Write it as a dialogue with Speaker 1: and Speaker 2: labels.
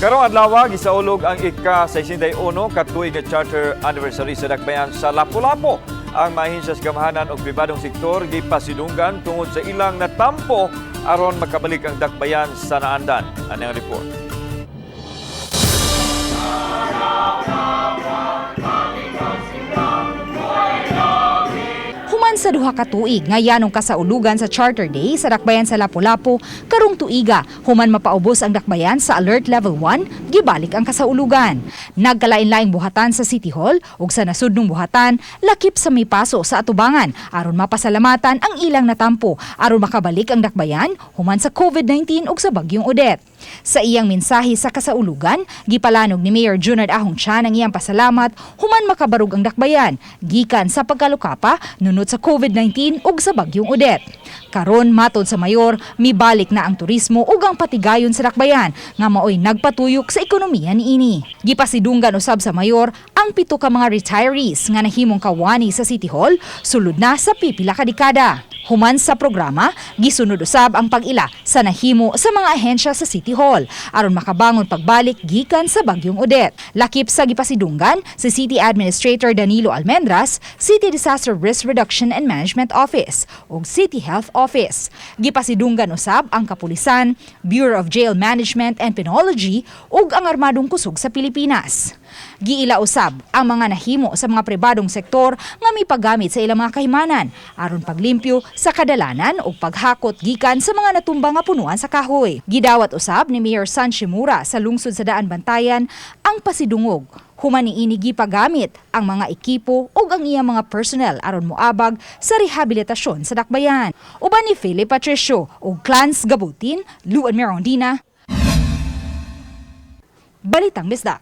Speaker 1: Karong adlaw gisaulog ang ika-61 katuig nga charter anniversary sa dakbayan sa Lapu-Lapu. Ang mahinsya sa gamahanan o pribadong sektor gipasidunggan tungod sa ilang natampo aron makabalik ang dakbayan sa naandan. Ano ang report?
Speaker 2: Human sa duha ka tuig nga yanong kasaulugan sa Charter Day sa dakbayan sa Lapu-Lapu, karong tuiga human mapaubos ang dakbayan sa Alert Level 1, gibalik ang kasaulugan. Nagkalain-laing buhatan sa City Hall ug sa nasudnong buhatan lakip sa may paso sa atubangan aron mapasalamatan ang ilang natampo aron makabalik ang dakbayan human sa COVID-19 ug sa bagyong Odette. Sa iyang mensahe sa kasaulugan, gipalanog ni Mayor Junard Ahong Chan ang iyang pasalamat human makabarug ang dakbayan gikan sa pagkalukapa nunod sa COVID-19 ug sa bagyong Odette. Karon matod sa mayor, mibalik na ang turismo ug ang patigayon sa dakbayan nga maoy nagpatuyok sa ekonomiya niini. Gipasidunggan usab sa mayor ang 7 ka mga retirees nga nahimong kawani sa City Hall sulod na sa pipila ka dekada. Human sa programa, gisunod usab ang pag-ila sa nahimo sa mga ahensya sa City Hall aron makabangon pagbalik gikan sa bagyong Odette. Lakip sa gipasidunggan si City Administrator Danilo Almendras, City Disaster Risk Reduction and Management Office ug City Health Office. Gipasidunggan usab ang kapulisan, Bureau of Jail Management and Penology ug ang Armadong Kusog sa Pilipinas. Giila usab ang mga nahimo sa mga pribadong sektor nga may paggamit sa ilang mga kahimanan aron paglimpyo sa kadalanan ug paghakot gikan sa mga natumbang nga punuan sa kahoy. Gidawat usab ni Mayor San Shimura sa lungsod sa Daan Bantayan ang pasidungog. Human niini gipagamit ang mga ekipo ug ang iyang mga personnel aron moabag sa rehabilitasyon sa dakbayan. Uban ni Philip Patricio ug Clans Gabutin, Luan Merondina. Balitang Bisdak.